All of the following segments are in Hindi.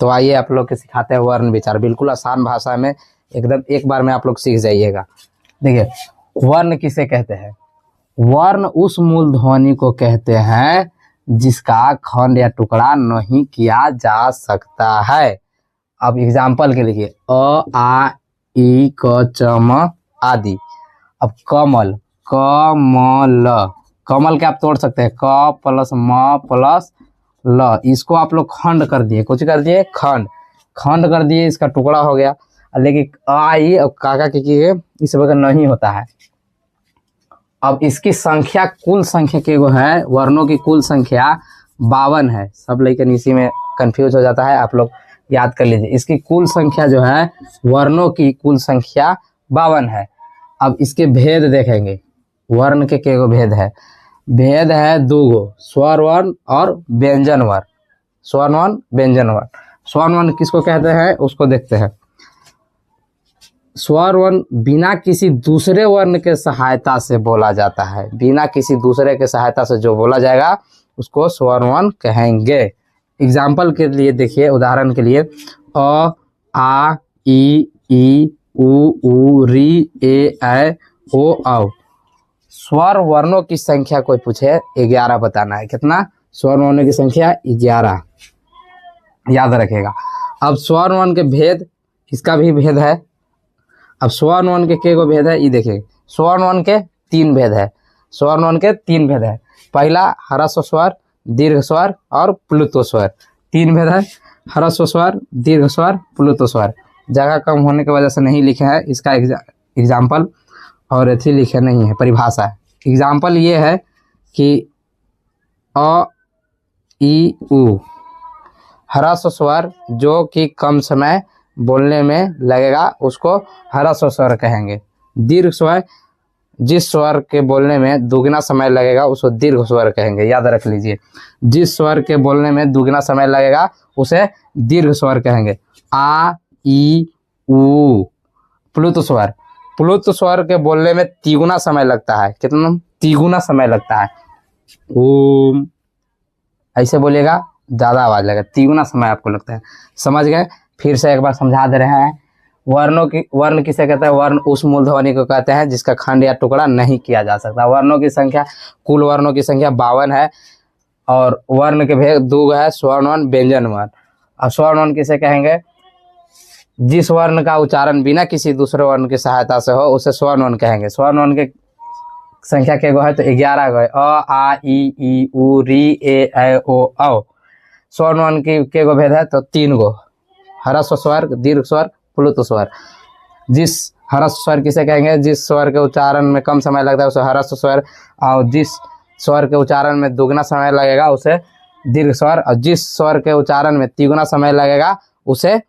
तो आइए आप लोग के सिखाते हैं वर्ण विचार, बिल्कुल आसान भाषा में, एकदम एक बार में आप लोग सीख जाइएगा। देखिए, वर्ण किसे कहते हैं? वर्ण उस मूल ध्वनि को कहते हैं जिसका खंड या टुकड़ा नहीं किया जा सकता है। अब एग्जाम्पल के लिए अ, आ, ई, क, च, म आदि। अब कमल, कमल, कमल के आप तोड़ सकते हैं, क प्लस म प्लस ल, इसको आप लोग खंड कर दिए, कुछ कर दिए खंड, खंड कर दिए, इसका टुकड़ा हो गया। लेकिन आई और काका के इस वगैरह नहीं होता है। अब इसकी संख्या, कुल संख्या के वो है, वर्णों की कुल संख्या 52 है। सब लेकिन इसी में कंफ्यूज हो जाता है, आप लोग याद कर लीजिए। इसकी कुल संख्या जो है, वर्णों की कुल संख्या 52 है। अब इसके भेद देखेंगे, वर्ण के गो भेद है? भेद है 2 गो, स्वर वर्ण और व्यंजन वर्ण। स्वर वर्ण, व्यंजन वर्ण। स्वर वर्ण किसको कहते हैं उसको देखते हैं। स्वर वर्ण बिना किसी दूसरे वर्ण के सहायता से बोला जाता है। बिना किसी दूसरे के सहायता से जो बोला जाएगा उसको स्वर वर्ण कहेंगे। एग्जाम्पल के लिए देखिए, उदाहरण के लिए अ, आ, ई, उ, री, ए, ओ, औ। स्वर वर्णों की संख्या कोई पूछे 11 बताना है। कितना? स्वर वर्णों की संख्या 11, याद रखेगा। अब स्वर वर्ण के भेद, इसका भी भेद है। अब स्वर वर्ण के गो भेद है, ये देखिए, स्वर वर्ण के 3 भेद है। स्वर वर्ण के 3 भेद है। पहला ह्रस्व स्वर, दीर्घ स्वर और प्लुत्व स्वर। 3 भेद है, ह्रस्व स्वर, दीर्घ स्वर, प्लुत्व स्वर। जगह कम होने की वजह से नहीं लिखे हैं इसका एग्जाम्पल, और अथी लिखे नहीं है, परिभाषा है। एग्जाम्पल ये है कि अ, ई, उ, ह्रस्व स्वर जो कि कम समय बोलने में लगेगा उसको ह्रस्व स्वर कहेंगे। दीर्घ स्वर जिस स्वर के बोलने में दुगना समय लगेगा उसको दीर्घ स्वर कहेंगे, याद रख लीजिए। जिस स्वर के बोलने में दुगना समय लगेगा उसे दीर्घ स्वर कहेंगे। आ, ई, उ। प्लुत स्वर, प्लुत स्वर के बोलने में तिगुना समय लगता है। कितना? तिगुना समय लगता है। ओम, ऐसे बोलिएगा ज्यादा आवाज लगेगा, तिगुना समय आपको लगता है। समझ गए? फिर से एक बार समझा दे रहे हैं। वर्ण किसे कहते हैं? वर्ण उस मूल ध्वनि को कहते हैं जिसका खंड या टुकड़ा नहीं किया जा सकता। वर्णों की संख्या, कुल वर्णों की संख्या 52 है, और वर्ण के भेद 2 है, स्वर्ण वर्ण, व्यंजन वर्ण। और स्वर्ण वर्ण किसे कहेंगे? जिस वर्ण का उच्चारण बिना किसी दूसरे वर्ण की सहायता से हो उसे स्वर्ण वर्ण कहेंगे। स्वर्ण वर्ण के संख्या के गो है तो 11 गो है। अ, आ, ई, उ, री, ए, ओ, औ। स्वर्ण वर्ण के गो भेद है तो 3 गो, ह्रस्व स्वर, दीर्घ स्वर, प्लुत्व स्वर। जिस ह्रस्व स्वर किसे कहेंगे? जिस स्वर के उच्चारण में कम समय लगता है उसे ह्रस्व स्वर, और जिस स्वर के उच्चारण में दुगना समय लगेगा उसे दीर्घ स्वर, और जिस स्वर के उच्चारण में तिगुना समय लगेगा उसे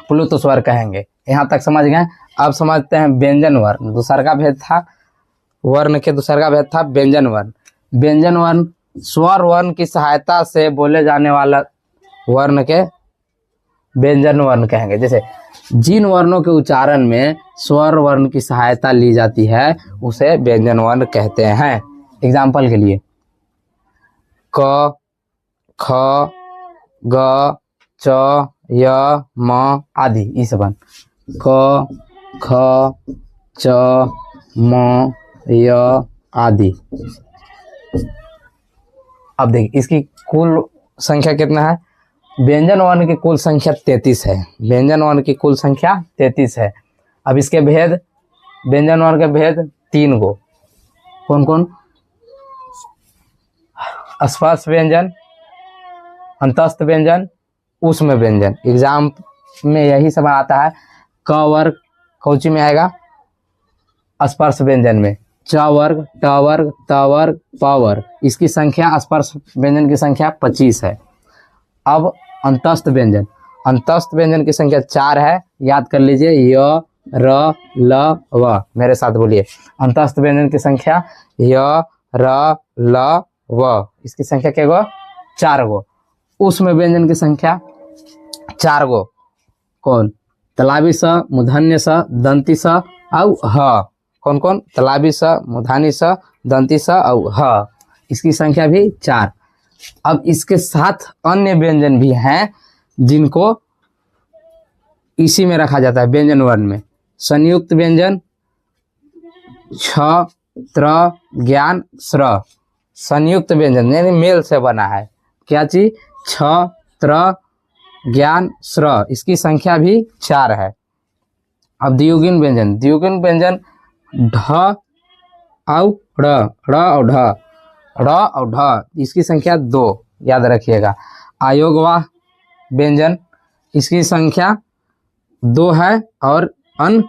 प्लुत्व स्वर कहेंगे। यहाँ तक समझ गए? अब समझते हैं व्यंजन वर्ण। दूसरा का भेद था, वर्ण के दूसरा का भेद था व्यंजन वर्ण। व्यंजन वर्ण स्वर वर्ण की सहायता से बोले जाने वाला वर्ण के व्यंजन वर्ण कहेंगे। जैसे जिन वर्णों के उच्चारण में स्वर वर्ण की सहायता ली जाती है उसे व्यंजन वर्ण कहते हैं। एग्जाम्पल के लिए क, ख, ग, च, य, म आदि। इस बन क, ख, च, म, य आदि। अब देखिए इसकी कुल संख्या कितना है? व्यंजन वर्ण की कुल संख्या 33 है। व्यंजन वर्ण की कुल संख्या 33 है। अब इसके भेद, व्यंजन वर्ण के भेद 3 गो। कौन कौन? स्पर्श व्यंजन, अंतस्थ व्यंजन, ऊष्म व्यंजन। एग्जाम में यही सब आता है। क वर्ग कौची में आएगा? स्पर्श व्यंजन में। च वर्ग, ट वर्ग, त वर्ग, प वर्ग। इसकी संख्या, स्पर्श व्यंजन की संख्या 25 है। अब अंतस्थ व्यंजन, अंतस्थ व्यंजन की संख्या 4 है, याद कर लीजिए। य, र, ल, व। मेरे साथ बोलिए, अंतस्थ व्यंजन की संख्या य, र, ल, व। इसकी संख्या क्या गो? 4 गो। ऊष्म व्यंजन की संख्या 4 गो। कौन? तलाबी स, मूर्धन्य स, दंती स और ह। कौन कौन? तलाबी स, मूर्धन्य स, दंती स और ह। इसकी संख्या भी 4। अब इसके साथ अन्य व्यंजन भी हैं जिनको इसी में रखा जाता है व्यंजन वर्ण में। संयुक्त व्यंजन छ त्र ज्ञान स्र। संयुक्त व्यंजन यानी मेल से बना है। क्या चीज? छ त्र ज्ञान स्र, इसकी संख्या भी 4 है। अब द्विगुण व्यंजन, द्विगुण व्यंजन ढ और ढ और ढ, इसकी संख्या 2, याद रखिएगा। आयोगवाह व्यंजन, इसकी संख्या 2 है और अन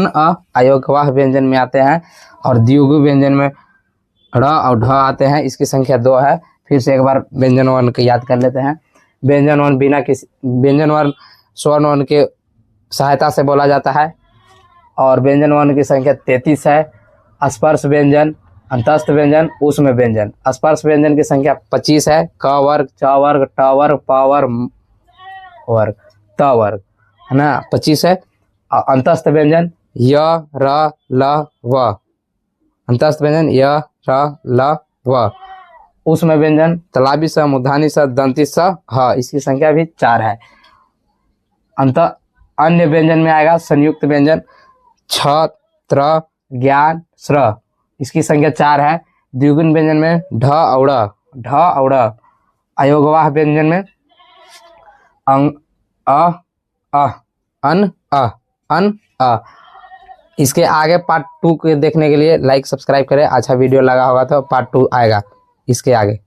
अ आयोगवाह व्यंजन में आते हैं, और द्विगु व्यंजन में ढ़ और ढ आते हैं, इसकी संख्या 2 है। फिर से एक बार व्यंजन वर्ण को याद कर लेते हैं। व्यंजन वर्ण बिना किसी व्यंजन वर्ण स्वर्ण वर्ण के सहायता से बोला जाता है, और व्यंजन वर्ण की संख्या 33 है। स्पर्श व्यंजन, अंतस्थ व्यंजन, ऊष्म व्यंजन। स्पर्श व्यंजन की संख्या 25 है। क वर्ग, च वर्ग, ट वर्ग, प वर्ग, त वर्ग, है ना, 25 है। अंतस्थ व्यंजन य र ल व, अंतस्थ व्यंजन य र ल व। ऊष्म व्यंजन तलाबी स, मूर्धानी स, दंती स, ह, इसकी संख्या भी 4 है। अन्य व्यंजन में आएगा संयुक्त व्यंजन छ त्र ज्ञान स्र, इसकी संख्या 4 है। द्विगुण व्यंजन में ढ और ढ। अयोगवाह व्यंजन में अन अ। इसके आगे पार्ट 2 के देखने के लिए लाइक सब्सक्राइब करें। अच्छा वीडियो लगा होगा तो पार्ट 2 आएगा इसके आगे।